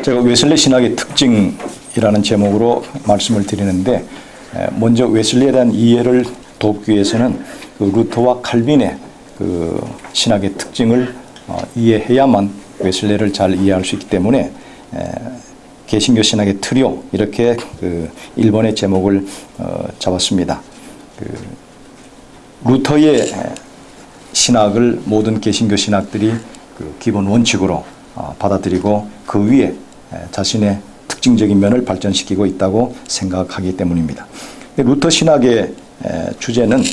제가 웨슬리 신학의 특징이라는 제목으로 말씀을 드리는데, 먼저 웨슬리에 대한 이해를 돕기 위해서는 그 루터와 칼빈의 그 신학의 특징을 이해해야만 웨슬리를 잘 이해할 수 있기 때문에 개신교 신학의 트리오, 이렇게 그 1번의 제목을 잡았습니다. 그 루터의 신학을 모든 개신교 신학들이 그 기본 원칙으로 받아들이고 그 위에 자신의 특징적인 면을 발전시키고 있다고 생각하기 때문입니다. 루터 신학의 주제는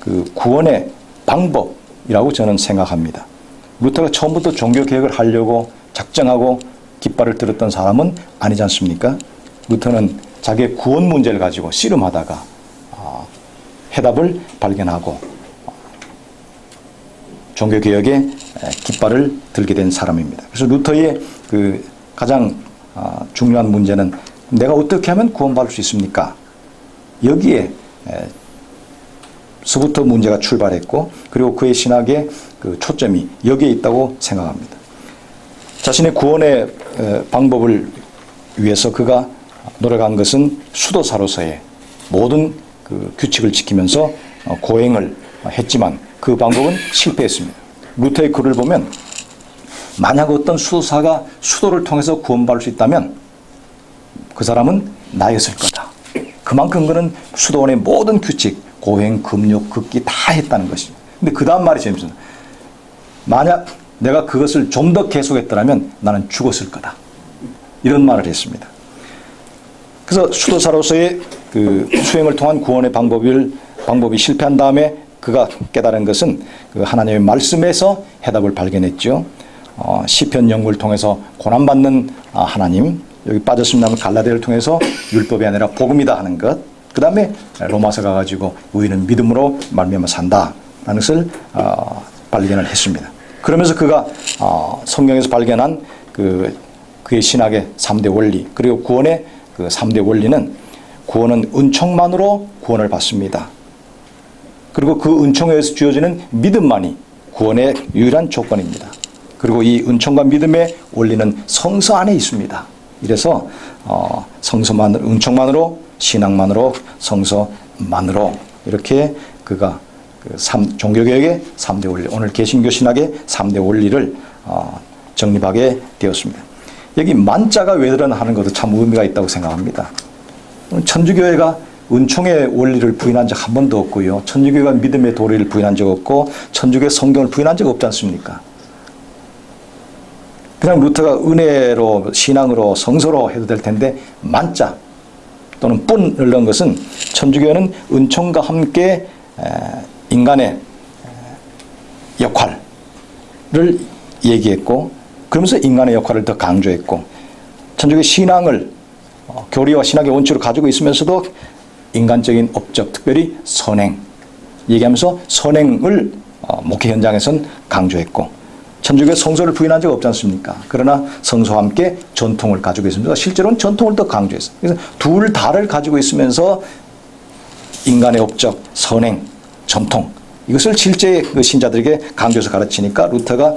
그 구원의 방법이라고 저는 생각합니다. 루터가 처음부터 종교개혁을 하려고 작정하고 깃발을 들었던 사람은 아니지 않습니까? 루터는 자기의 구원 문제를 가지고 씨름하다가 해답을 발견하고 종교개혁의 깃발을 들게 된 사람입니다. 그래서 루터의 그 가장 중요한 문제는 내가 어떻게 하면 구원받을 수 있습니까? 여기에 서부터 문제가 출발했고, 그리고 그의 신학의 그 초점이 여기에 있다고 생각합니다. 자신의 구원의 방법을 위해서 그가 노력한 것은 수도사로서의 모든 그 규칙을 지키면서 고행을 했지만 그 방법은 실패했습니다. 루터의 글을 보면 만약 어떤 수도사가 수도를 통해서 구원받을 수 있다면 그 사람은 나였을 거다. 그만큼 그는 수도원의 모든 규칙, 고행, 금욕, 극기 다 했다는 것입니다. 근데 그 다음 말이 재밌습니다. 만약 내가 그것을 좀 더 계속했더라면 나는 죽었을 거다. 이런 말을 했습니다. 그래서 수도사로서의 그 수행을 통한 구원의 방법이 실패한 다음에 그가 깨달은 것은 그 하나님의 말씀에서 해답을 발견했죠. 시편 연구를 통해서 고난받는 하나님, 여기 빠졌습니다만 갈라디아를 통해서 율법이 아니라 복음이다 하는 것, 그 다음에 로마서 가가지고 우리는 믿음으로 말미암아 산다라는 것을 발견을 했습니다. 그러면서 그가 성경에서 발견한 그의 신학의 3대 원리, 그리고 구원의 그 3대 원리는 구원은 은총만으로 구원을 받습니다. 그리고 그 은총에 의해서 주어지는 믿음만이 구원의 유일한 조건입니다. 그리고 이 은총과 믿음의 원리는 성서 안에 있습니다. 이래서 성서만으로, 은총만으로, 신앙만으로, 성서만으로, 이렇게 그가 종교개혁의 3대 원리, 오늘 개신교 신학의 3대 원리를 정립하게 되었습니다. 여기 만자가 왜 드러나는 것도 참 의미가 있다고 생각합니다. 천주교회가 은총의 원리를 부인한 적 한 번도 없고요. 천주교회가 믿음의 도리를 부인한 적 없고, 천주교의 성경을 부인한 적 없지 않습니까? 그냥 루터가 은혜로, 신앙으로, 성서로 해도 될 텐데 만자 또는 뿐을 넣은 것은 천주교는 은총과 함께 인간의 역할을 얘기했고, 그러면서 인간의 역할을 더 강조했고, 천주교의 신앙을 교리와 신학의 원칙으로 가지고 있으면서도 인간적인 업적, 특별히 선행 얘기하면서 선행을 목회 현장에서는 강조했고, 천주교의 성서를 부인한 적 없지 않습니까? 그러나 성서와 함께 전통을 가지고 있으면서 실제로는 전통을 더 강조했어요. 그래서 둘 다를 가지고 있으면서 인간의 업적, 선행, 전통, 이것을 실제 그 신자들에게 강조해서 가르치니까 루터가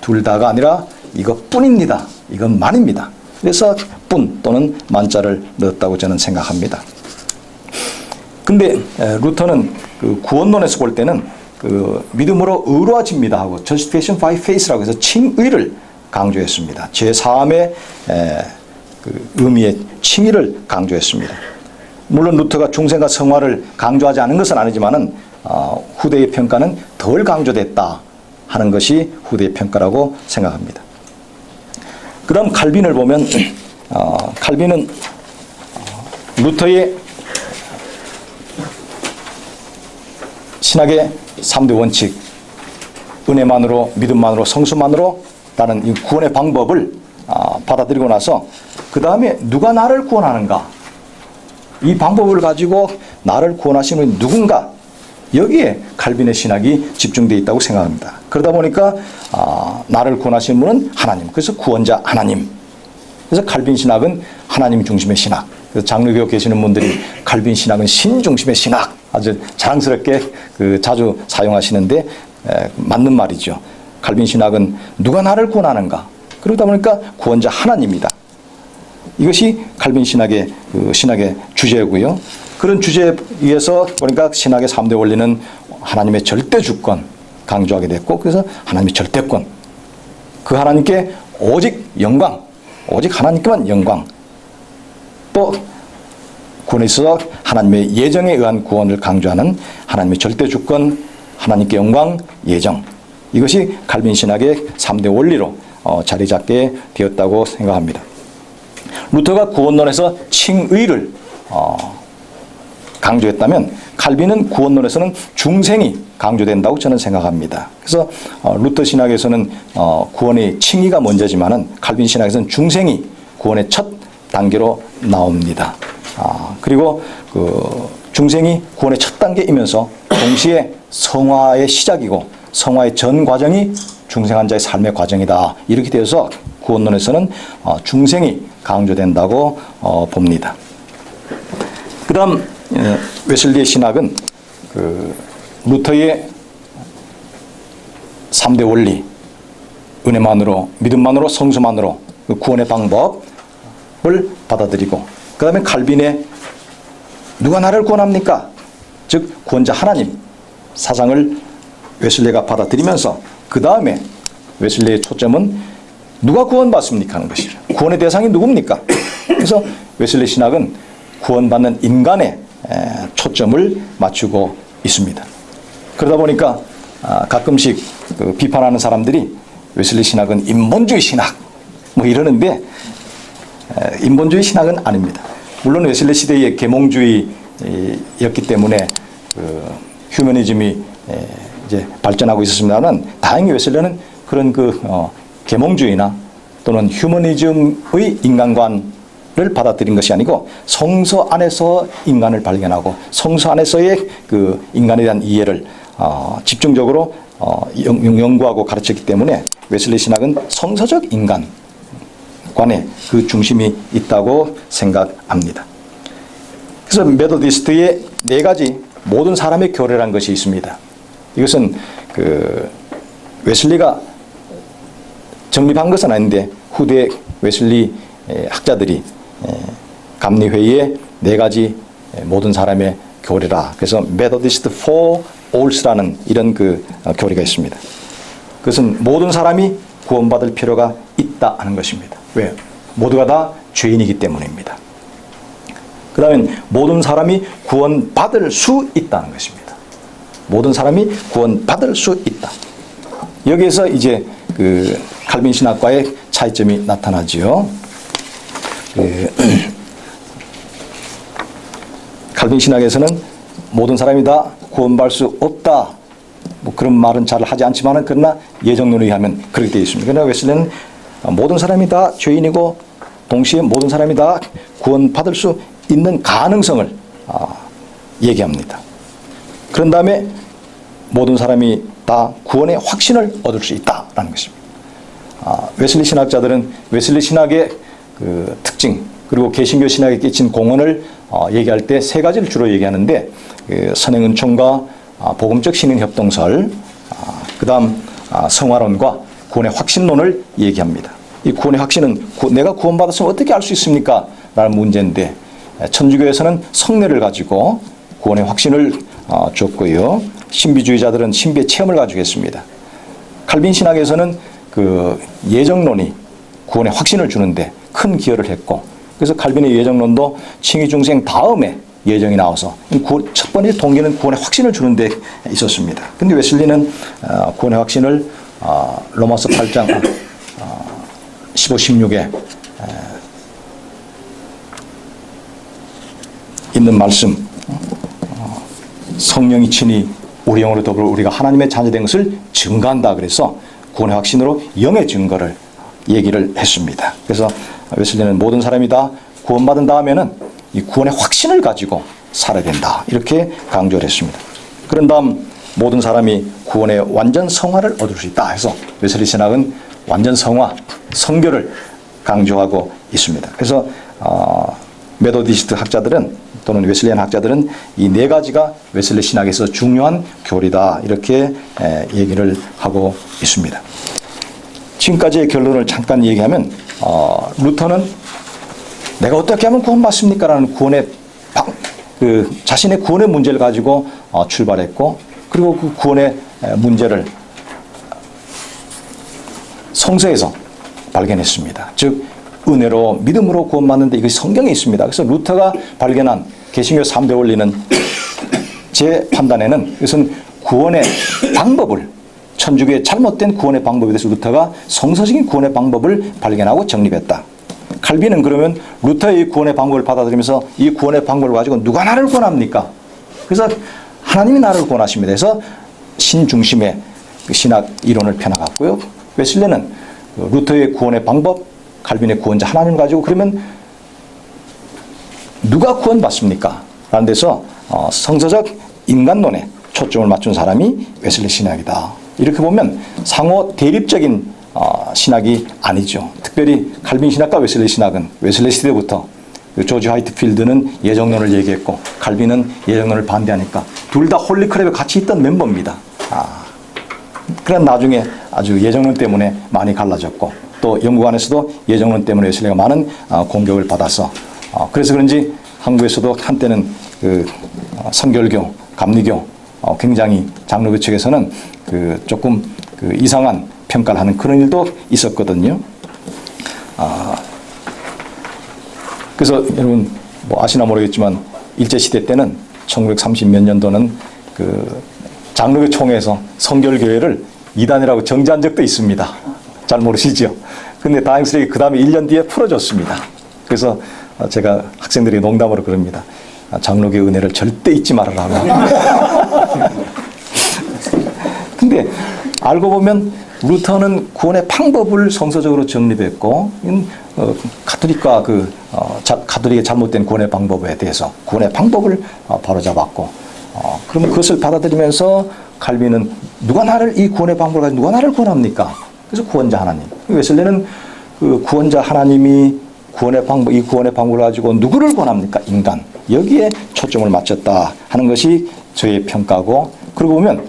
둘 다가 아니라 이것뿐입니다. 이것만입니다. 그래서 뿐 또는 만자를 넣었다고 저는 생각합니다. 근데 루터는 그 구원론에서 볼 때는 그 믿음으로 의로워집니다 하고 justification by faith라고 해서 칭의를 강조했습니다. 제4함의 그 의미의 칭의를 강조했습니다. 물론 루터가 중생과 성화를 강조하지 않은 것은 아니지만은 후대의 평가는 덜 강조됐다 하는 것이 후대의 평가라고 생각합니다. 그럼 칼빈을 보면 칼빈은 루터의 신학의 3대 원칙, 은혜만으로, 믿음만으로, 성수만으로 라는 이 구원의 방법을 받아들이고 나서 그 다음에 누가 나를 구원하는가, 이 방법을 가지고 나를 구원하시는 분이 누군가, 여기에 칼빈의 신학이 집중되어 있다고 생각합니다. 그러다 보니까 나를 구원하시는 분은 하나님, 그래서 구원자 하나님. 그래서 칼빈 신학은 하나님 중심의 신학. 그래서 장로교 계시는 분들이 칼빈 신학은 신 중심의 신학, 아주 자랑스럽게 자주 사용하시는데 맞는 말이죠. 칼빈 신학은 누가 나를 구원하는가, 그러다 보니까 구원자 하나님이다. 이것이 칼빈 신학의 신학의 주제고요. 그런 주제에 의해서 보니까 신학의 3대 원리는 하나님의 절대 주권 강조하게 됐고, 그래서 하나님의 절대권, 그 하나님께 오직 영광, 오직 하나님께만 영광, 또 구원에 있어서 하나님의 예정에 의한 구원을 강조하는 하나님의 절대 주권, 하나님께 영광, 예정, 이것이 칼빈 신학의 3대 원리로 자리 잡게 되었다고 생각합니다. 루터가 구원론에서 칭의를 강조했다면 칼빈은 구원론에서는 중생이 강조된다고 저는 생각합니다. 그래서 루터 신학에서는 구원의 칭의가 먼저지만은 칼빈 신학에서는 중생이 구원의 첫 단계로 나옵니다. 그리고 그 중생이 구원의 첫 단계이면서 동시에 성화의 시작이고 성화의 전 과정이 중생한 자의 삶의 과정이다. 이렇게 되어서 구원론에서는 중생이 강조된다고 봅니다. 그 다음 웨슬리의 신학은 그 루터의 3대 원리, 은혜만으로, 믿음만으로, 성수만으로 그 구원의 방법을 받아들이고, 그 다음에 칼빈의 누가 나를 구원합니까? 즉 구원자 하나님 사상을 웨슬리가 받아들이면서 그 다음에 웨슬리의 초점은 누가 구원받습니까 하는 것이죠. 구원의 대상이 누굽니까? 그래서 웨슬리 신학은 구원받는 인간의 초점을 맞추고 있습니다. 그러다 보니까 가끔씩 그 비판하는 사람들이 웨슬리 신학은 인본주의 신학 뭐 이러는데, 인본주의 신학은 아닙니다. 물론 웨슬리 시대의 계몽주의였기 때문에 그 휴머니즘이 이제 발전하고 있었습니다만, 다행히 웨슬리는 그런 그 계몽주의나 또는 휴머니즘의 인간관을 받아들인 것이 아니고 성서 안에서 인간을 발견하고 성서 안에서의 그 인간에 대한 이해를 집중적으로 연구하고 가르쳤기 때문에 웨슬리 신학은 성서적 인간관에 그 중심이 있다고 생각합니다. 그래서 메도디스트의 4가지 모든 사람의 교례라는 것이 있습니다. 이것은 그 웨슬리가 정립한 것은 아닌데 후대 웨슬리 학자들이 감리회의에 4가지 모든 사람의 교례라, 그래서 메도디스트 for alls라는 이런 그 교리가 있습니다. 그것은 모든 사람이 구원받을 필요가 있다 하는 것입니다. 왜? 모두가 다 죄인이기 때문입니다. 그 다음에 모든 사람이 구원받을 수 있다는 것입니다. 모든 사람이 구원받을 수 있다. 여기에서 이제 그 칼빈 신학과의 차이점이 나타나지요. 칼빈 신학에서는 모든 사람이 다 구원받을 수 없다, 뭐 그런 말은 잘 하지 않지만은 그러나 예정론에 의하면 그렇게 되어 있습니다. 그러나 웨슬리는 모든 사람이 다 죄인이고 동시에 모든 사람이 다 구원받을 수 있는 가능성을 얘기합니다. 그런 다음에 모든 사람이 다 구원의 확신을 얻을 수 있다라는 것입니다. 웨슬리 신학자들은 웨슬리 신학의 그 특징 그리고 개신교 신학에 끼친 공헌을 얘기할 때 3가지를 주로 얘기하는데, 그 선행은총과 복음적 신흥협동설, 그 다음 성화론과 구원의 확신론을 얘기합니다. 이 구원의 확신은 내가 구원받았으면 어떻게 알 수 있습니까? 라는 문제인데, 천주교에서는 성례를 가지고 구원의 확신을 줬고요. 신비주의자들은 신비의 체험을 가지고 했습니다. 칼빈 신학에서는 그 예정론이 구원의 확신을 주는데 큰 기여를 했고, 그래서 칼빈의 예정론도 칭의 중생 다음에 예정이 나와서 첫 번째 동기는 구원의 확신을 주는 데 있었습니다. 근데 웨슬리는 구원의 확신을 로마서 8장 15, 16에 있는 말씀, 성령이 친히 우리 영으로 더불어 우리가 하나님의 자녀된 것을 증거한다. 그래서 구원의 확신으로 영의 증거를 얘기를 했습니다. 그래서 웨슬리는 모든 사람이 다 구원받은 다음에는 이 구원의 확신을 가지고 살아야 된다, 이렇게 강조를 했습니다. 그런 다음 모든 사람이 구원의 완전 성화를 얻을 수 있다 해서 웨슬리 신학은 완전 성화, 성교를 강조하고 있습니다. 그래서 메도디스트 학자들은 또는 웨슬리안 학자들은 이 4가지가 웨슬리 신학에서 중요한 교리다, 이렇게 얘기를 하고 있습니다. 지금까지의 결론을 잠깐 얘기하면 루터는 내가 어떻게 하면 구원받습니까? 라는 자신의 구원의 문제를 가지고 출발했고, 그리고 그 구원의 문제를 성서에서 발견했습니다. 즉 은혜로 믿음으로 구원받는데 이것이 성경에 있습니다. 그래서 루터가 발견한 개신교 3대 원리는 제 판단에는 이것은 구원의 방법을, 천주교의 잘못된 구원의 방법에 대해서 루터가 성서적인 구원의 방법을 발견하고 정립했다. 칼빈은 그러면 루터의 구원의 방법을 받아들이면서 이 구원의 방법을 가지고 누가 나를 구원합니까? 그래서 하나님이 나를 구원하십니다. 그래서 신중심의 신학 이론을 펴나갔고요. 웨슬레는 루터의 구원의 방법, 칼빈의 구원자 하나님을 가지고 그러면 누가 구원받습니까? 라는 데서 성서적 인간론에 초점을 맞춘 사람이 웨슬리 신학이다. 이렇게 보면 상호 대립적인 신학이 아니죠. 특별히 칼빈 신학과 웨슬리 신학은 웨슬리 시대부터 조지 화이트필드는 예정론을 얘기했고 칼빈은 예정론을 반대하니까 둘 다 홀리클랩에 같이 있던 멤버입니다. 그런 나중에 아주 예정론 때문에 많이 갈라졌고 또 영국 안에서도 예정론 때문에 웨슬리가 많은 공격을 받아서 그래서 그런지 한국에서도 한때는 그 성결교, 감리교 굉장히 장로교 측에서는 조금 이상한 평가를 하는 그런 일도 있었거든요. 그래서 여러분 뭐 아시나 모르겠지만 일제시대 때는 1930 몇 년도는 장로교 총회에서 성결교회를 이단이라고 정지한 적도 있습니다. 잘 모르시죠? 근데 다행스럽게 그 다음에 1년 뒤에 풀어줬습니다. 그래서 제가 학생들이 농담으로 그럽니다. 장로교의 은혜를 절대 잊지 말아라. 근데 알고 보면 루터는 구원의 방법을 성서적으로 정립했고 가톨릭과 가톨릭의 잘못된 구원의 방법에 대해서 구원의 방법을 바로잡았고 그러면 그것을 받아들이면서 칼빈은 이 구원의 방법을 가지고 누가 나를 구원합니까? 그래서 구원자 하나님. 웨슬레는 그 구원자 하나님이 이 구원의 방법을 가지고 누구를 구원합니까? 인간. 여기에 초점을 맞췄다 하는 것이 저의 평가고, 그러고 보면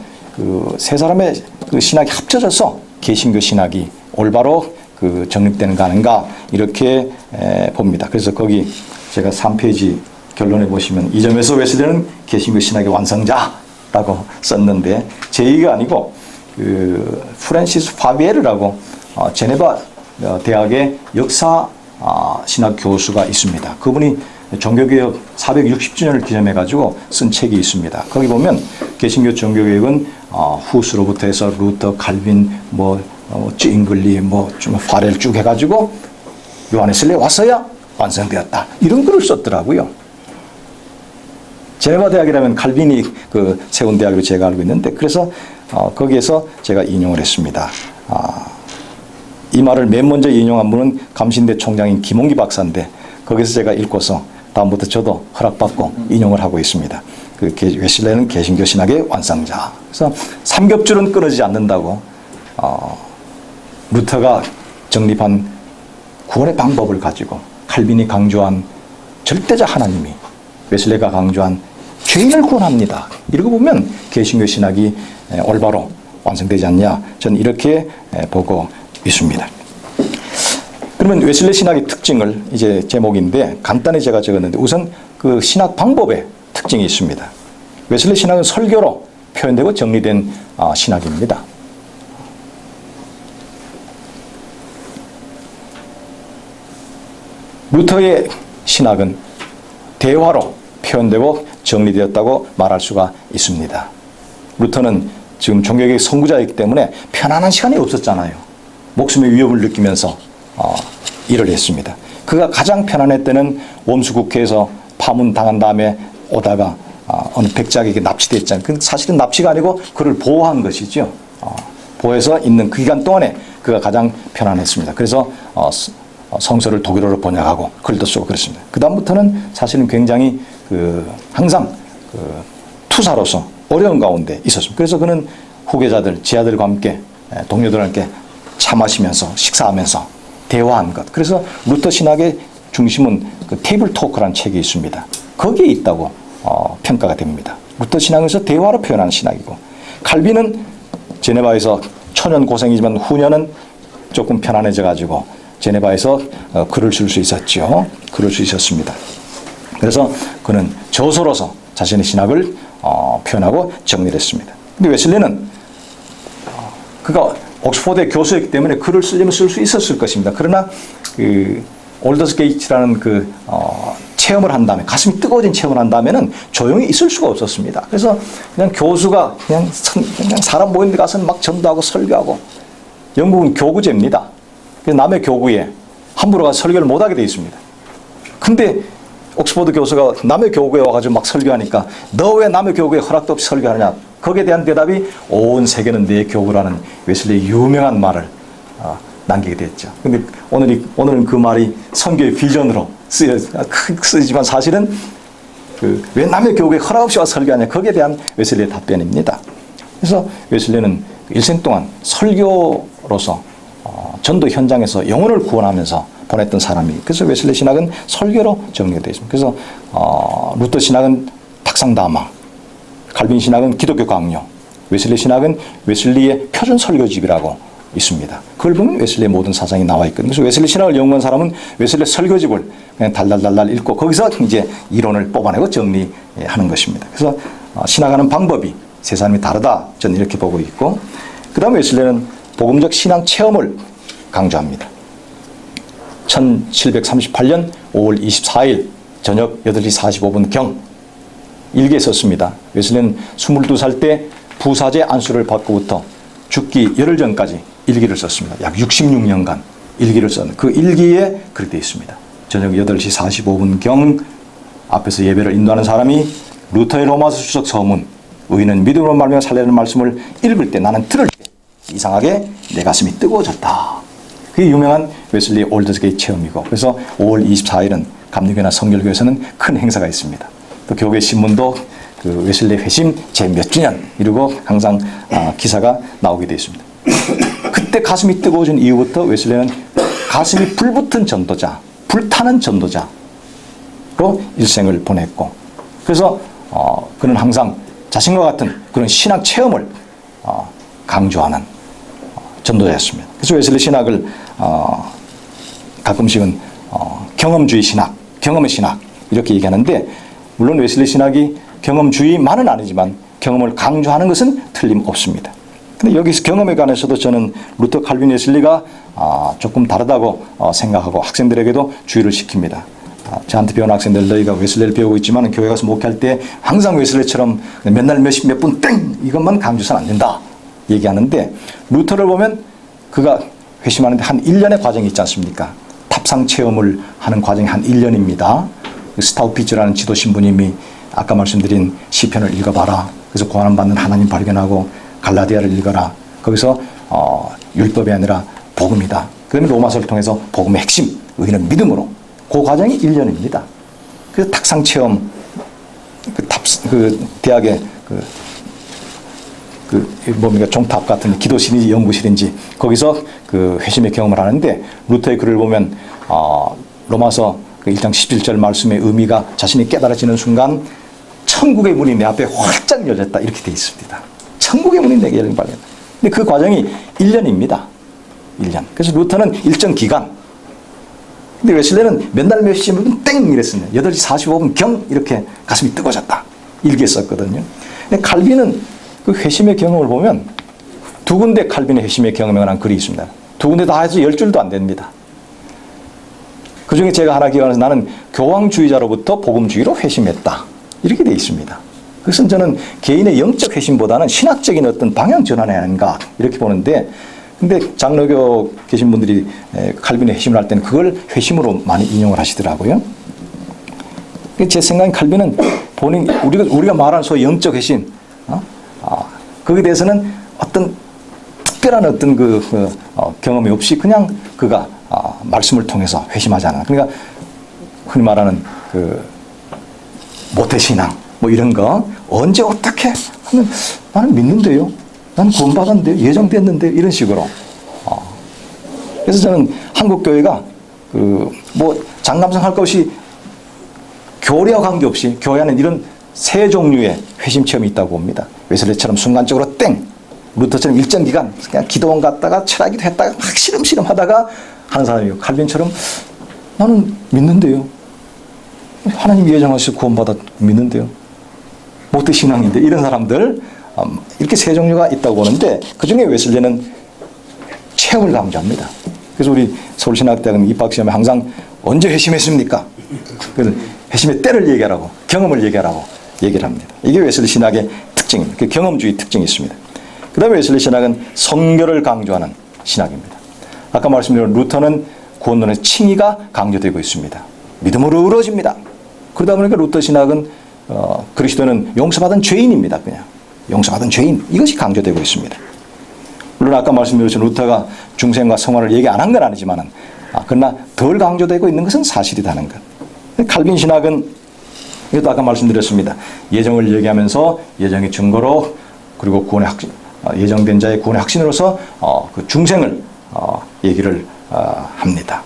세 사람의 신학이 합쳐져서 개신교 신학이 올바로 정립되는가 하는가 이렇게 봅니다. 그래서 거기 제가 3페이지 결론에 보시면 이 점에서 웨슬레는 개신교 신학의 완성자라고 썼는데 제 얘기가 아니고 프란시스 파비에르라고 제네바 대학의 역사 신학 교수가 있습니다. 그분이 종교개혁 460주년을 기념해가지고 쓴 책이 있습니다. 거기 보면 개신교 종교개혁은 후스로부터 해서 루터, 칼빈, 잉글리, 좀 파렐 쭉 해가지고 요한웨슬레 와서야 완성되었다. 이런 글을 썼더라고요. 제네바 대학이라면 칼빈이 세운 대학으로 제가 알고 있는데 그래서 거기에서 제가 인용을 했습니다. 이 말을 맨 먼저 인용한 분은 감신대 총장인 김홍기 박사인데 거기서 제가 읽고서 다음부터 저도 허락받고 인용을 하고 있습니다. 웨슬레는 개신교 신학의 완성자. 그래서 삼겹줄은 끊어지지 않는다고 루터가 정립한 구원의 방법을 가지고 칼빈이 강조한 절대적 하나님이 웨슬레가 강조한 죄인을 구원합니다. 이러고 보면 개신교 신학이 올바로 완성되지 않냐, 저는 이렇게 보고 있습니다. 그러면 웨슬레 신학의 특징을 이제 제목인데 간단히 제가 적었는데 우선 그 신학 방법에 특징이 있습니다. 웨슬레 신학은 설교로 표현되고 정리된 신학입니다. 루터의 신학은 대화로 표현되고 정리되었다고 말할 수가 있습니다. 루터는 지금 종교개혁 선구자이기 때문에 편안한 시간이 없었잖아요. 목숨의 위협을 느끼면서 일을 했습니다. 그가 가장 편안할 때는 웜수 국회에서 파문당한 다음에 오다가 어느 백작에게 납치됐잖아요. 그 사실은 납치가 아니고 그를 보호한 것이죠. 보호해서 있는 그 기간 동안에 그가 가장 편안했습니다. 그래서 성서를 독일어로 번역하고 글도 쓰고 그랬습니다. 그 다음부터는 사실은 굉장히 항상 투사로서 어려운 가운데 있었습니다. 그래서 그는 후계자들, 제자들과 함께 동료들과 함께 차 마시면서 식사하면서 대화한 것. 그래서 루터 신학의 중심은 테이블 토크라는 책이 있습니다. 거기에 있다고 평가가 됩니다. 루터 신학에서 대화로 표현하는 신학이고, 칼빈은 제네바에서 초년 고생이지만 후년은 조금 편안해져 가지고 제네바에서 글을 쓸 수 있었죠. 글을 수 있었습니다. 그래서 그는 저서로서 자신의 신학을 표현하고 정리를 했습니다. 근데 웨슬리는 그가 옥스퍼드의 교수였기 때문에 글을 쓰려면 쓸 수 있었을 것입니다. 그러나 그 올더스 게이츠라는 그 체험을 한 다음에, 가슴이 뜨거워진 체험을 한 다음에는 조용히 있을 수가 없었습니다. 그래서 그냥 교수가 그냥 사람 모이는 데 가서는 막 전도하고 설교하고, 영국은 교구제입니다. 그래서 남의 교구에 함부로 가서 설교를 못하게 되어 있습니다. 근데 옥스퍼드 교수가 남의 교구에 와가지고 막 설교하니까 너 왜 남의 교구에 허락도 없이 설교하느냐. 거기에 대한 대답이 온 세계는 내 교구라는 웨슬리의 유명한 말을 남기게 됐죠. 근데 오늘은 그 말이 선교의 비전으로 쓰이지만 사실은 왜 남의 교구에 허락 없이 와서 설교하냐. 거기에 대한 웨슬리의 답변입니다. 그래서 웨슬리는 일생 동안 설교로서 전도 현장에서 영혼을 구원하면서 보냈던 사람이. 그래서 웨슬리 신학은 설교로 정리가 되어 있습니다. 그래서 루터 신학은 탁상담화, 칼빈 신학은 기독교 강요, 웨슬리 신학은 웨슬리의 표준 설교집이라고 있습니다. 그걸 보면 웨슬리의 모든 사상이 나와 있거든요. 그래서 웨슬리 신학을 연구한 사람은 웨슬리 설교집을 그냥 달달달달 읽고 거기서 이제 이론을 뽑아내고 정리하는 것입니다. 그래서 신학하는 방법이 세 사람이 다르다. 저는 이렇게 보고 있고, 그 다음에 웨슬리는 복음적 신앙 체험을 강조합니다. 1738년 5월 24일 저녁 8시 45분경 일기에 썼습니다. 웨슬리는 22살 때 부사제 안수를 받고부터 죽기 열흘 전까지 일기를 썼습니다. 약 66년간 일기를 썼는 그 일기에 그렇게 되어 있습니다. 저녁 8시 45분경 앞에서 예배를 인도하는 사람이 루터의 로마서 주석 서문 의인은 믿음으로 말미암아 살리라는 말씀을 읽을 때, 나는 들을 때 이상하게 내 가슴이 뜨거워졌다. 그게 유명한 웨슬리 올더스게이트 체험이고, 그래서 5월 24일은 감리교나 성결교에서는 큰 행사가 있습니다. 또 교회 신문도 그 웨슬리 회심 제 몇 주년 이러고 항상 기사가 나오게 되어 있습니다. 그때 가슴이 뜨거워진 이후부터 웨슬리는 가슴이 불붙은 전도자, 불타는 전도자로 일생을 보냈고, 그래서 그는 항상 자신과 같은 그런 신학 체험을 강조하는 전도자였습니다. 그래서 웨슬리 신학을 가끔씩은 경험주의 신학, 경험의 신학 이렇게 얘기하는데, 물론 웨슬리 신학이 경험주의만은 아니지만 경험을 강조하는 것은 틀림없습니다. 근데 여기서 경험에 관해서도 저는 루터, 칼빈, 웨슬리가 조금 다르다고 생각하고 학생들에게도 주의를 시킵니다. 저한테 배우는 학생들, 너희가 웨슬리를 배우고 있지만 교회 가서 목회할 때 항상 웨슬리처럼 맨날 몇 분 땡! 이것만 강조해서는 안 된다 얘기하는데, 루터를 보면 그가 회심하는데 한 1년의 과정이 있지 않습니까? 탑상 체험을 하는 과정이 한 1년입니다. 스타우피츠라는 지도 신부님이 아까 말씀드린 시편을 읽어봐라. 그래서 고난받는 하나님 발견하고 갈라디아를 읽어라. 거기서 율법이 아니라 복음이다. 그다음에 로마서를 통해서 복음의 핵심, 의인은 믿음으로. 그 과정이 1년입니다. 그래서 탁상 체험, 대학의 뭡니까, 종탑 같은 기도실인지 연구실인지 거기서 그 회심의 경험을 하는데, 루터의 글을 보면 로마서 1장 17절 말씀의 의미가 자신이 깨달아지는 순간 천국의 문이 내 앞에 활짝 열렸다 이렇게 되어 있습니다. 천국의 문이 내게 열린 발견. 근데 그 과정이 1년입니다. 1년. 그래서 루터는 일정 기간. 근데 웨슬리는 맨날 몇 시면 땡 이랬어요. 8시 45분 경 이렇게 가슴이 뜨거워졌다. 일기에 썼거든요. 근데 칼빈은 그 회심의 경험을 보면 두 군데 칼빈의 회심의 경험에 관한 글이 있습니다. 두 군데 다 해서 10줄도 안 됩니다. 그 중에 제가 하나 기억나서 나는 교황주의자로부터 복음주의로 회심했다. 이렇게 되어 있습니다. 그래서 저는 개인의 영적 회심보다는 신학적인 어떤 방향 전환이 아닌가 이렇게 보는데, 근데 장로교 계신 분들이 칼빈의 회심을 할 때는 그걸 회심으로 많이 인용을 하시더라고요. 제 생각엔 칼빈은 본인, 우리가 말하는 소위 영적 회심, 거기에 대해서는 어떤 특별한 어떤 경험이 없이 그냥 그가 말씀을 통해서 회심하지 않아. 그러니까 흔히 말하는 모태신앙 뭐 이런 거 언제 어떻게 하면 나는 믿는데요, 나는 구원받았는데요, 예정됐는데요, 이런 식으로. 그래서 저는 한국 교회가 뭐 장남성 할 것 없이 교리와 관계없이 교회 안에 이런 세 종류의 회심 체험이 있다고 봅니다. 웨슬리처럼 순간적으로 땡, 루터처럼 일정 기간 그냥 기도원 갔다가 철학기도 했다가 막 시름시름 하다가 하는 사람이고, 칼빈처럼 나는 믿는데요. 하나님 예정하셔서 구원받아 믿는데요. 못된 신앙인데, 이런 사람들 이렇게 세 종류가 있다고 보는데, 그중에 웨슬리는 체험을 강조합니다. 그래서 우리 서울신학대학은 입학시험에 항상 언제 회심했습니까? 그래서 회심의 때를 얘기하라고, 경험을 얘기하라고 얘기를 합니다. 이게 웨슬리 신학의 특징입니다. 그 경험주의 특징이 있습니다. 그 다음에 웨슬리 신학은 성결을 강조하는 신학입니다. 아까 말씀드린 루터는 구원론의 칭의가 강조되고 있습니다. 믿음으로 이루어집니다. 그러다 보니까 루터 신학은 그리스도는 용서받은 죄인입니다. 그냥 용서받은 죄인, 이것이 강조되고 있습니다. 물론 아까 말씀드렸죠, 루터가 중생과 성화를 얘기 안 한 건 아니지만은, 그러나 덜 강조되고 있는 것은 사실이라는 것. 칼빈 신학은 이것도 아까 말씀드렸습니다. 예정을 얘기하면서 예정의 증거로, 그리고 구원의 확신, 예정된 자의 구원의 확신으로서 그 중생을 얘기를 합니다.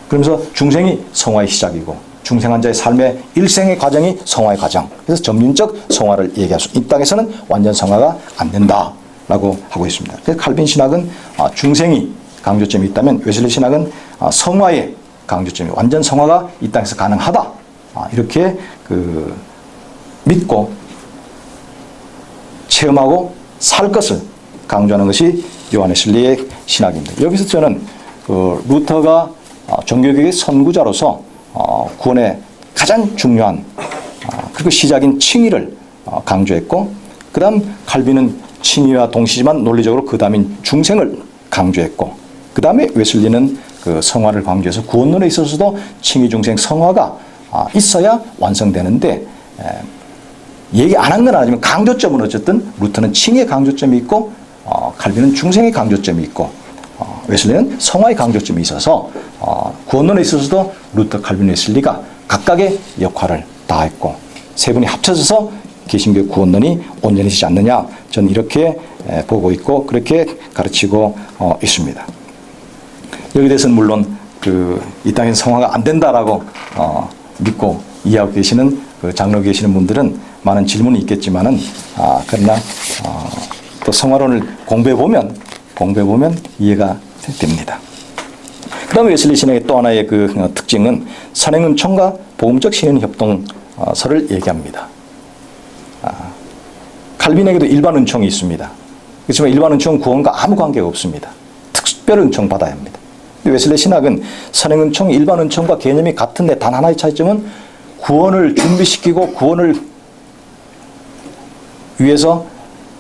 그러면서 중생이 성화의 시작이고, 중생한 자의 삶의 일생의 과정이 성화의 과정. 그래서 점진적 성화를 얘기할 수, 이 땅에서는 완전 성화가 안 된다라고 하고 있습니다. 그래서 칼빈 신학은 중생이 강조점이 있다면, 웨슬리 신학은 성화의 강조점이, 완전 성화가 이 땅에서 가능하다, 이렇게 믿고 체험하고 살 것을 강조하는 것이 요한 웨슬리의 신학입니다. 여기서 저는 루터가 종교개혁의 선구자로서 구원의 가장 중요한 그리고 시작인 칭의를 강조했고, 그 다음 칼빈은 칭의와 동시지만 논리적으로 그 다음인 중생을 강조했고, 그 다음에 웨슬리는 그 성화를 강조해서 구원론에 있어서도 칭의, 중생, 성화가 있어야 완성되는데, 얘기 안 한 건 아니지만 강조점은 어쨌든 루터는 칭의의 강조점이 있고, 칼빈은 중생의 강조점이 있고, 웨슬리는 성화의 강조점이 있어서 구원론에 있어서도 루터, 칼빈, 웨슬리가 각각의 역할을 다했고, 세 분이 합쳐져서 개신교 구원론이 온전히 되지 않느냐, 저는 이렇게 보고 있고 그렇게 가르치고 있습니다. 여기 대해서는 물론 이 땅에서 성화가 안 된다라고 믿고 이해하고 계시는 장로 계시는 분들은 많은 질문이 있겠지만은, 그러나 또 성화론을 공부해 보면 이해가 됩니다. 그 다음에 웨슬리 신학의 또 하나의 특징은 선행은총과 복음적 신인협동서를 얘기합니다. 칼빈에게도 일반 은총이 있습니다. 그렇지만 일반 은총은 구원과 아무 관계가 없습니다. 특별 은총 받아야 합니다. 웨슬리 신학은 선행은총, 일반 은총과 개념이 같은데 단 하나의 차이점은 구원을 준비시키고 구원을 위해서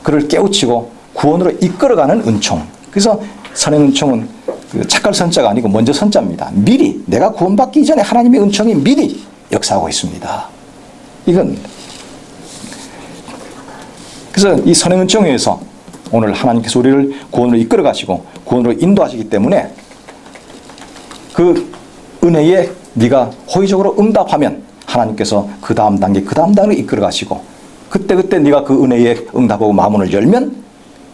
그를 깨우치고 구원으로 이끌어가는 은총. 그래서 선행은총은 착할 선자가 아니고 먼저 선자입니다. 미리, 내가 구원받기 이전에 하나님의 은총이 미리 역사하고 있습니다. 이겁니다. 그래서 이 선행은총에 의해서 오늘 하나님께서 우리를 구원으로 이끌어 가시고 구원으로 인도하시기 때문에 그 은혜에 네가 호의적으로 응답하면 하나님께서 그 다음 단계로 이끌어 가시고, 그때 네가 그 은혜에 응답하고 마문을 열면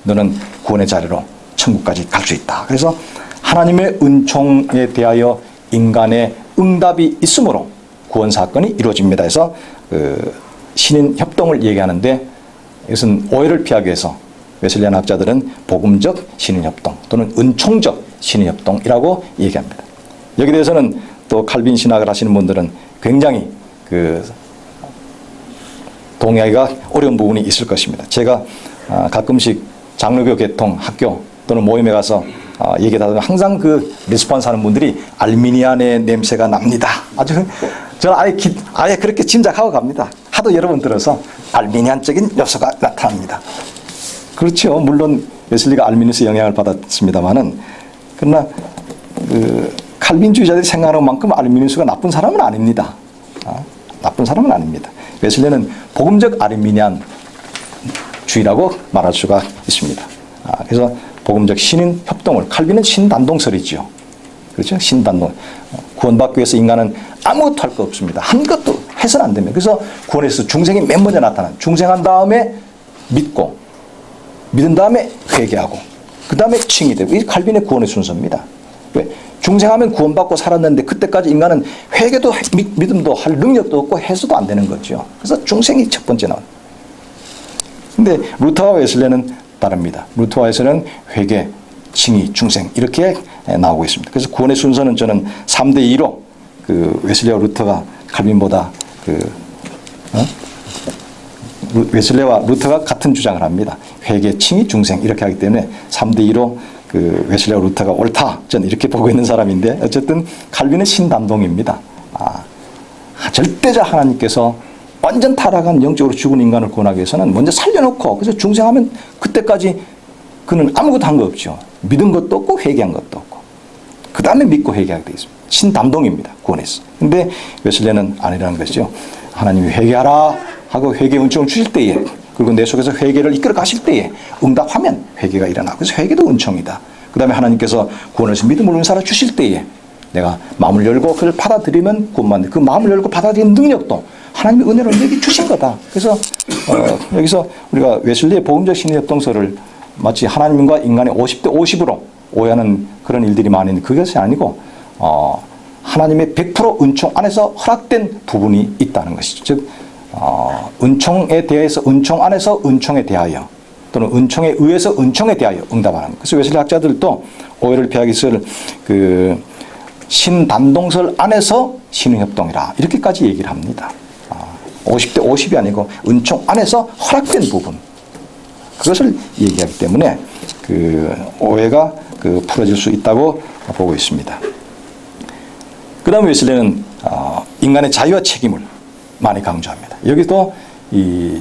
너는 구원의 자리로 천국까지 갈 수 있다. 그래서 하나님의 은총에 대하여 인간의 응답이 있으므로 구원 사건이 이루어집니다. 해서 신인 협동을 얘기하는데, 이것은 오해를 피하기 위해서 웨슬리안 학자들은 복음적 신인 협동 또는 은총적 신인 협동이라고 얘기합니다. 여기 대해서는 또 칼빈 신학을 하시는 분들은 굉장히 동의하기가 어려운 부분이 있을 것입니다. 제가 가끔씩 장로교 개통 학교 또는 모임에 가서 얘기하다 보면 항상 리스폰스 하는 분들이 알미니안의 냄새가 납니다. 아주 저는 아예 그렇게 짐작하고 갑니다. 하도 여러 번 들어서 알미니안적인 요소가 나타납니다. 그렇죠. 물론 웨슬리가 알미니스 영향을 받았습니다만은, 그러나 칼빈주의자들이 생각하는 만큼 알미니스가 나쁜 사람은 아닙니다. 나쁜 사람은 아닙니다. 웨슬리는 복음적 알미니안주의라고 말할 수가 있습니다. 그래서 복음적 신인 협동을, 칼빈은 신단동설이지요. 그렇죠? 신단동. 구원받기 위해서 인간은 아무것도 할 거 없습니다. 한 것도 해서는 안 됩니다. 그래서 구원에서 중생이 맨 먼저 나타나는, 중생한 다음에 믿고, 믿은 다음에 회개하고, 그 다음에 칭이 되고, 이 칼빈의 구원의 순서입니다. 왜? 중생하면 구원받고 살았는데 그때까지 인간은 회개도 믿음도 할 능력도 없고 해서도 안 되는 거죠. 그래서 중생이 첫 번째 나온. 근데 루터와 웨슬리는 다릅니다. 루터와 웨슬리는 회개, 칭의, 중생 이렇게 나오고 있습니다. 그래서 구원의 순서는 저는 3대 2로 그 웨슬리와 루터가 칼빈보다 웨슬리와 루터가 같은 주장을 합니다. 회개, 칭의, 중생 이렇게 하기 때문에 3대 2로 그 웨슬리와 루터가 옳다. 저는 이렇게 보고 있는 사람인데 어쨌든 칼빈은 신담동입니다. 절대자 하나님께서 완전 타락한 영적으로 죽은 인간을 구원하기 위해서는 먼저 살려놓고 그래서 중생하면 그때까지 그는 아무것도 한 거 없죠. 믿은 것도 없고 회개한 것도 없고 그 다음에 믿고 회개하게 되어 있습니다. 신담동입니다. 구원에서. 근데 웨슬리는 아니라는 것이죠. 하나님이 회개하라 하고 회개 은총을 주실 때에 그리고 내 속에서 회개를 이끌어 가실 때에 응답하면 회개가 일어나고 그래서 회개도 은총이다. 그 다음에 하나님께서 구원에서 믿음을 은사로 주실 때에 내가 마음을 열고 그를 받아들이면 구원받는 그 마음을 열고 받아들이는 능력도 하나님의 은혜로 내게 주신 거다. 그래서 여기서 우리가 웨슬리의 복음적 신의협동서를 마치 하나님과 인간의 50대 50으로 오해하는 그런 일들이 많이 있는데 그것이 아니고 하나님의 100% 은총 안에서 허락된 부분이 있다는 것이죠. 즉 은총에 대해서 은총 안에서 은총에 대하여 또는 은총에 의해서 은총에 대하여 응답하는 것. 그래서 웨슬리 학자들도 오해를 피하기 위해서 그 신담동설 안에서 신의협동이라 이렇게까지 얘기를 합니다. 50대 50이 아니고 은총 안에서 허락된 부분 그것을 얘기하기 때문에 그 오해가 풀어질 수 있다고 보고 있습니다. 그 다음에 웨슬리는 인간의 자유와 책임을 많이 강조합니다. 여기도 이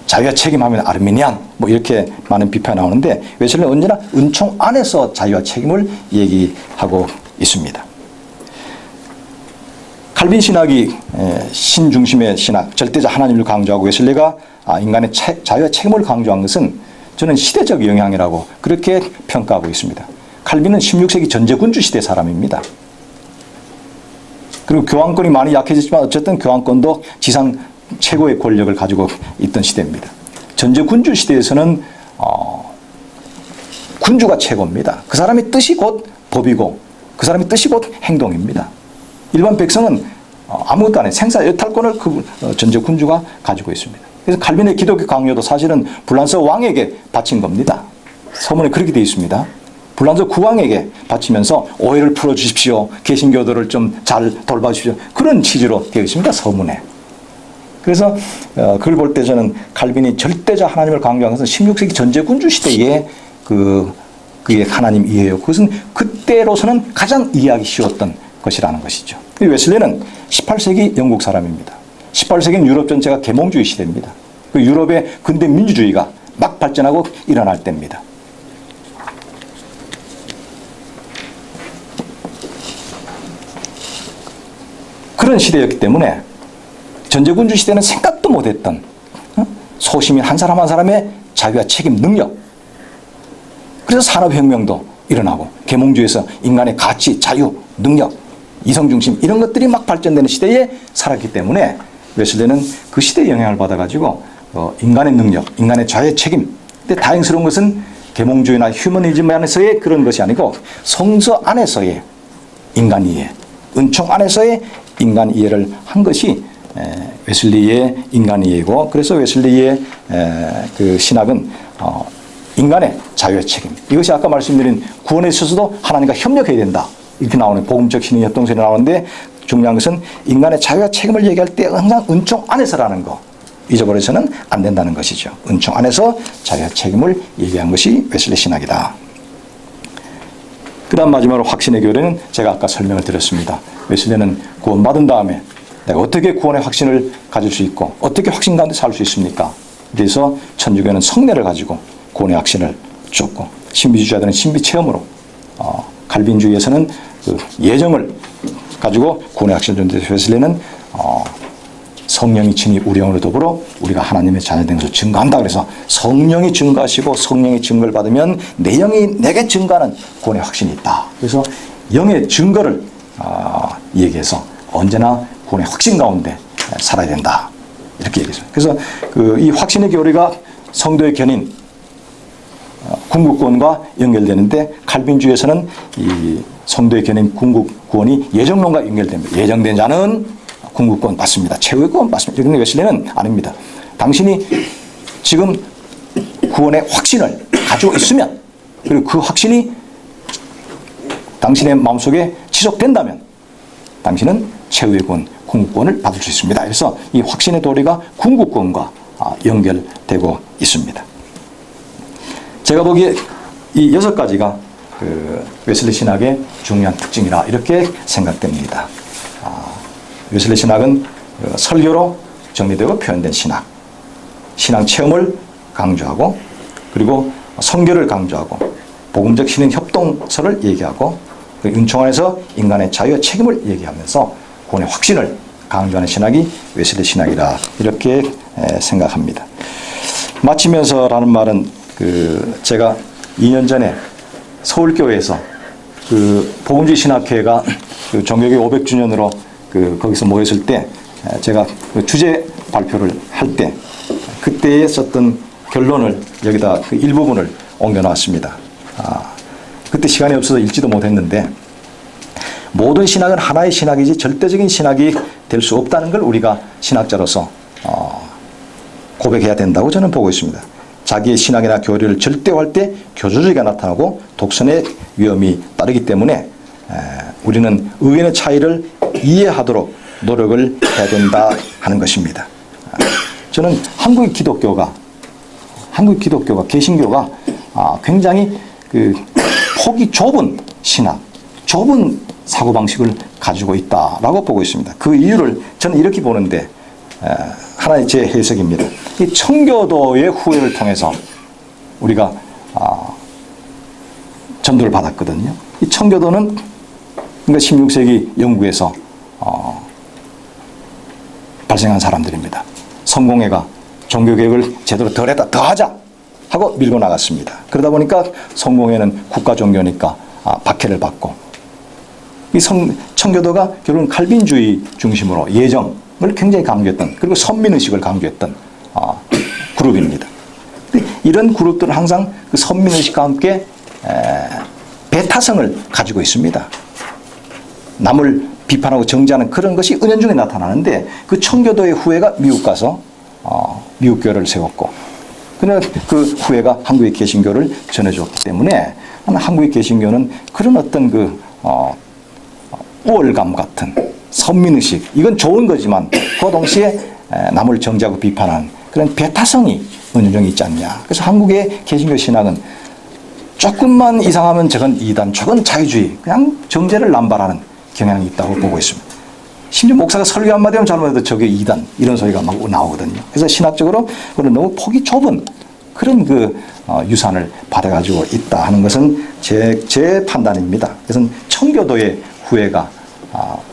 자유와 책임하면 아르미니안 뭐 이렇게 많은 비판이 나오는데 웨슬리는 언제나 은총 안에서 자유와 책임을 얘기하고 있습니다. 칼빈 신학이 신중심의 신학, 절대자 하나님을 강조하고 웨슬리가 인간의 자유와 책임을 강조한 것은 저는 시대적 영향이라고 그렇게 평가하고 있습니다. 칼빈은 16세기 전제군주 시대 사람입니다. 그리고 교황권이 많이 약해졌지만 어쨌든 교황권도 지상 최고의 권력을 가지고 있던 시대입니다. 전제군주 시대에서는 군주가 최고입니다. 그 사람의 뜻이 곧 법이고 그 사람의 뜻이 곧 행동입니다. 일반 백성은 아무것도 안 해. 생사 여탈권을 그 전제군주가 가지고 있습니다. 그래서 칼빈의 기독교 강요도 사실은 불란서 왕에게 바친 겁니다. 서문에 그렇게 되어 있습니다. 불란서 국왕에게 바치면서 오해를 풀어주십시오. 개신교도를 좀 잘 돌봐주십시오. 그런 취지로 되어 있습니다. 서문에. 그래서 그걸 볼 때 저는 칼빈이 절대자 하나님을 강조한 것은 16세기 전제군주 시대에 그의 하나님 이해요. 그것은 그때로서는 가장 이해하기 쉬웠던 것이라는 것이죠. 웨슬리는 18세기 영국 사람입니다. 18세기는 유럽 전체가 계몽주의 시대입니다. 그 유럽의 근대 민주주의가 막 발전하고 일어날 때입니다. 그런 시대였기 때문에 전제군주 시대는 생각도 못했던 소시민 한 사람 한 사람의 자유와 책임 능력 그래서 산업혁명도 일어나고 계몽주의에서 인간의 가치, 자유, 능력, 이성중심 이런 것들이 막 발전되는 시대에 살았기 때문에 웨슬리는 그 시대의 영향을 받아가지고 인간의 능력, 인간의 자유의 책임 근데 다행스러운 것은 계몽주의나 휴머니즘 안에서의 그런 것이 아니고 성서 안에서의 인간 이해, 은총 안에서의 인간 이해를 한 것이 웨슬리의 인간 이해고 그래서 웨슬리의 그 신학은 인간의 자유의 책임 이것이 아까 말씀드린 구원에 있어서도 하나님과 협력해야 된다 이렇게 나오는 복음적 신의 협동설이 나오는데 중요한 것은 인간의 자유와 책임을 얘기할 때 항상 은총 안에서라는 거 잊어버려서는 안 된다는 것이죠. 은총 안에서 자유와 책임을 얘기한 것이 웨슬리 신학이다. 그 다음 마지막으로 확신의 교리는 제가 아까 설명을 드렸습니다. 웨슬리는 구원받은 다음에 내가 어떻게 구원의 확신을 가질 수 있고 어떻게 확신 가운데 살 수 있습니까? 그래서 천주교는 성례를 가지고 구원의 확신을 줬고 신비주의자들은 신비 체험으로 칼빈주의에서는 그 예정을 가지고 구원의 확신을 줬는데 웨슬리는 성령이 친히 우리 영으로 더불어 우리가 하나님의 자녀된 것을 증거한다. 그래서 성령이 증거하시고 성령의 증거를 받으면 내 영이 내게 증거하는 구원의 확신이 있다. 그래서 영의 증거를 얘기해서 언제나 구원의 확신 가운데 살아야 된다. 이렇게 얘기했습니다. 그래서 이 확신의 교리가 성도의 견인 궁극구원과 연결되는데 칼빈주의에서는 이 성도의 견인 궁극구원이 예정론과 연결됩니다. 예정된 자는 궁극구원 받습니다. 최후의 구원 받습니다. 그런데 웨슬리는 아닙니다. 당신이 지금 구원의 확신을 가지고 있으면 그리고 그 확신이 당신의 마음속에 지속된다면 당신은 최후의 군, 궁극권을 받을 수 있습니다. 그래서 이 확신의 도리가 궁극권과 연결되고 있습니다. 제가 보기에 이 6가지가 웨슬리 신학의 중요한 특징이라 이렇게 생각됩니다. 웨슬리 신학은 설교로 정리되고 표현된 신학, 신앙 체험을 강조하고 그리고 선교를 강조하고 복음적 신앙 협동설을 얘기하고 은총 안에서 인간의 자유와 책임을 얘기하면서 구원의 확신을 강조하는 신학이 웨슬리 신학이라 이렇게 생각합니다. 마치면서라는 말은 제가 2년 전에 서울교회에서 복음주의 신학회가 종교개혁 500주년으로 거기서 모였을 때 제가 주제 발표를 할 때 그때에 썼던 결론을 여기다 일부분을 옮겨놨습니다. 그때 시간이 없어서 읽지도 못했는데 모든 신학은 하나의 신학이지 절대적인 신학이 될 수 없다는 걸 우리가 신학자로서 고백해야 된다고 저는 보고 있습니다. 자기의 신학이나 교리를 절대화할 때 교조주의가 나타나고 독선의 위험이 따르기 때문에 우리는 의견의 차이를 이해하도록 노력을 해야 된다 하는 것입니다. 저는 한국의 기독교가 개신교가 굉장히 폭이 좁은 신학, 좁은 사고방식을 가지고 있다라고 보고 있습니다. 그 이유를 저는 이렇게 보는데 하나의 제 해석입니다. 이 청교도의 후예를 통해서 우리가 전도를 받았거든요. 이 청교도는 그러니까 16세기 영국에서 발생한 사람들입니다. 성공회가 종교개혁을 제대로 덜 했다, 더 하자 하고 밀고 나갔습니다. 그러다 보니까 성공회는 국가 종교니까 박해를 받고 이 청교도가 결국은 칼빈주의 중심으로 예정을 굉장히 강조했던 그리고 선민의식을 강조했던 그룹입니다. 이런 그룹들은 항상 그 선민의식과 함께 배타성을 가지고 있습니다. 남을 비판하고 정죄하는 그런 것이 은연중에 나타나는데 그 청교도의 후예가 미국 가서 미국 교회를 세웠고 그러나 그 후예가 한국의 개신교를 전해주었기 때문에 한국의 개신교는 그런 어떤 우월감 같은 선민의식 이건 좋은 거지만 그 동시에 남을 정죄하고 비판하는 그런 배타성이 은연중에 있지 않냐. 그래서 한국의 개신교 신학은 조금만 이상하면 저건 이단, 저건 자유주의 그냥 정죄를 남발하는 경향이 있다고 보고 있습니다. 심지어 목사가 설교 한마디 하면 잘못해도 저게 이단 이런 소리가 막 나오거든요. 그래서 신학적으로 그런 너무 폭이 좁은 그런 유산을 받아가지고 있다 하는 것은 제 판단입니다. 그래서 청교도의 후예가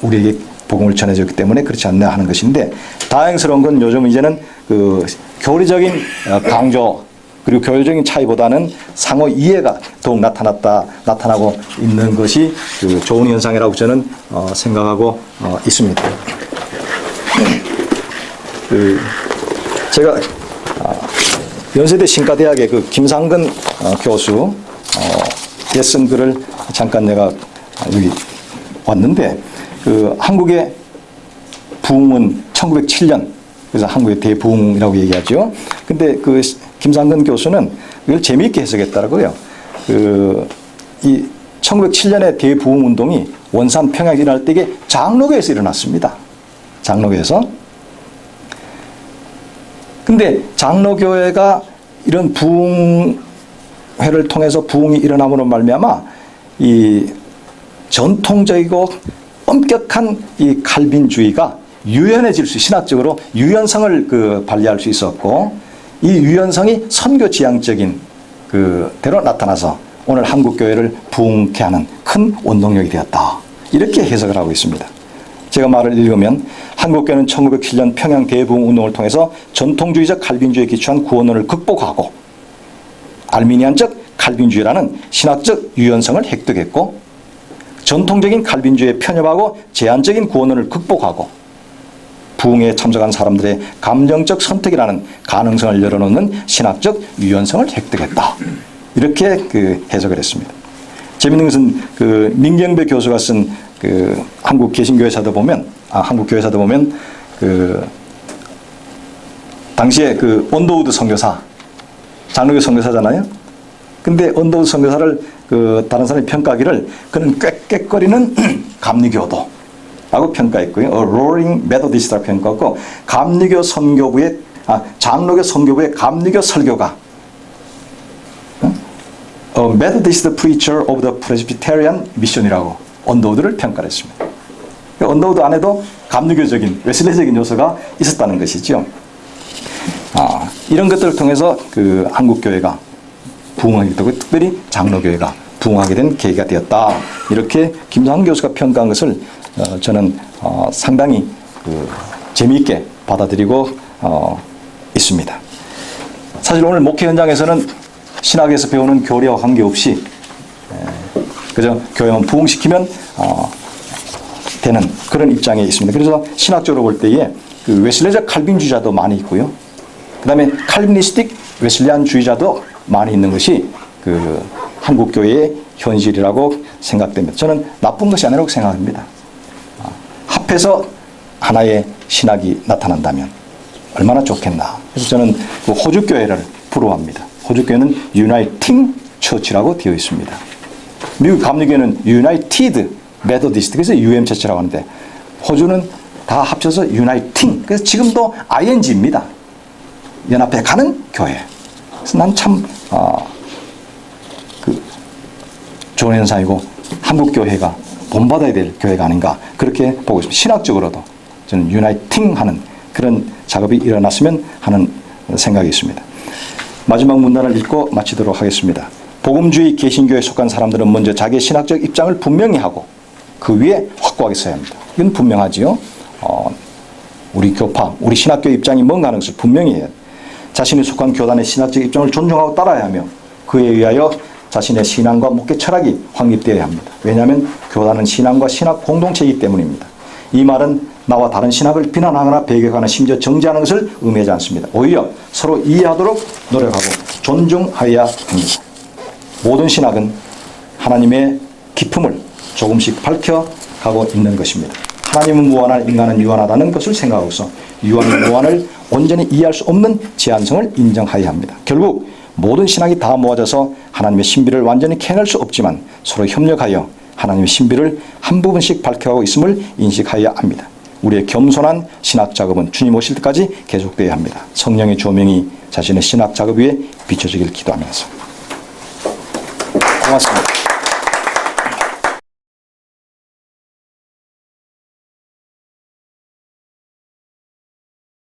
우리에게 복음을 전해줬기 때문에 그렇지 않나 하는 것인데 다행스러운 건 요즘 이제는 교리적인 강조 그리고 교리적인 차이보다는 상호 이해가 더욱 나타나고 있는 것이 좋은 현상이라고 저는 생각하고 있습니다. 제가 연세대 신과대학의 김상근 교수 쓴 글을 잠깐 내가 여기 왔는데 한국의 부흥은 1907년 그래서 한국의 대부흥이라고 얘기하죠. 근데 김상근 교수는 이걸 재미있게 해석했더라고요. 이 1907년의 대부흥 운동이 원산 평양에 일어날 때 이게 장로교에서 일어났습니다. 장로교에서. 근데 장로교회가 이런 부흥회를 통해서 부흥이 일어남으로 말미암아 이 전통적이고 엄격한 이 칼빈주의가 유연해질 수 신학적으로 유연성을 발휘할 수 있었고 이 유연성이 선교 지향적인 대로 나타나서 오늘 한국 교회를 부흥케 하는 큰 원동력이 되었다. 이렇게 해석을 하고 있습니다. 제가 말을 읽으면 한국교회는 1907년 평양 대부흥 운동을 통해서 전통주의적 칼빈주의에 기초한 구원론을 극복하고 알미니안적 칼빈주의라는 신학적 유연성을 획득했고 전통적인 칼빈주의에 편협하고 제한적인 구원론을 극복하고 부흥에 참석한 사람들의 감정적 선택이라는 가능성을 열어놓는 신학적 유연성을 획득했다. 이렇게 해석을 했습니다. 재밌는 것은 민경배 교수가 쓴 한국 개신교회사도 보면 한국 교회사도 보면 당시에 언더우드 선교사 장로교 선교사잖아요. 근데 언더우드 선교사를 다른 사람이 평가하기를 그는 꽥꽥거리는 감리교도라고 평가했고요. Roaring Methodist라고 평가했고, 감리교 선교부의 장로교 선교부의 감리교 설교가 Methodist Preacher of the Presbyterian Mission이라고 언더우드를 평가를 했습니다. 언더우드 안에도 감리교적인 웨슬레적인 요소가 있었다는 것이죠. 이런 것들을 통해서 그 한국 교회가 부흥하게 되고 특별히 장로교회가 부흥하게 된 계기가 되었다. 이렇게 김상훈 교수가 평가한 것을 저는 상당히 재미있게 받아들이고 있습니다. 사실 오늘 목회 현장에서는 신학에서 배우는 교리와 관계없이 그저 교회만 부흥시키면 되는 그런 입장에 있습니다. 그래서 신학적으로 볼 때에 그 웨슬레적 칼빈주의자도 많이 있고요. 그 다음에 칼비니스틱 웨슬리안주의자도 많이 있는 것이 그 한국 교회의 현실이라고 생각됩니다. 저는 나쁜 것이 아니라고 생각합니다. 합해서 하나의 신학이 나타난다면 얼마나 좋겠나. 그래서 저는 그 호주 교회를 부러워합니다. 호주 교회는 유나이팅 처치라고 되어 있습니다. 미국 감리교회는 유나이티드 메소디스트, 그래서 UM처치라고 하는데 호주는 다 합쳐서 유나이팅, 그래서 지금도 ING입니다. 연합해 가는 교회. 그래서 난 참 좋은 현상이고 한국 교회가 본받아야 될 교회가 아닌가 그렇게 보고 있습니다. 신학적으로도 저는 유나이팅하는 그런 작업이 일어났으면 하는 생각이 있습니다. 마지막 문단을 읽고 마치도록 하겠습니다. 복음주의 개신교에 속한 사람들은 먼저 자기의 신학적 입장을 분명히 하고 그 위에 확고하게 서야 합니다. 이건 분명하지요. 우리 교파, 우리 신학교 입장이 뭔가 하는 것을 분명히 해야 합니다. 자신이 속한 교단의 신학적 입장을 존중하고 따라야 하며 그에 의하여 자신의 신앙과 목회 철학이 확립되어야 합니다. 왜냐하면 교단은 신앙과 신학 공동체이기 때문입니다. 이 말은 나와 다른 신학을 비난하거나 배격하거나 심지어 정죄하는 것을 의미하지 않습니다. 오히려 서로 이해하도록 노력하고 존중하여야 합니다. 모든 신학은 하나님의 기품을 조금씩 밝혀가고 있는 것입니다. 하나님은 무한한, 인간은 유한하다는 것을 생각하고서 유한과 무한을 온전히 이해할 수 없는 제한성을 인정하여야 합니다. 결국 모든 신학이 다 모아져서 하나님의 신비를 완전히 캐낼 수 없지만 서로 협력하여 하나님의 신비를 한 부분씩 밝혀가고 있음을 인식하여야 합니다. 우리의 겸손한 신학 작업은 주님 오실 때까지 계속되어야 합니다. 성령의 조명이 자신의 신학 작업 위에 비춰지길 기도하면서 고맙습니다.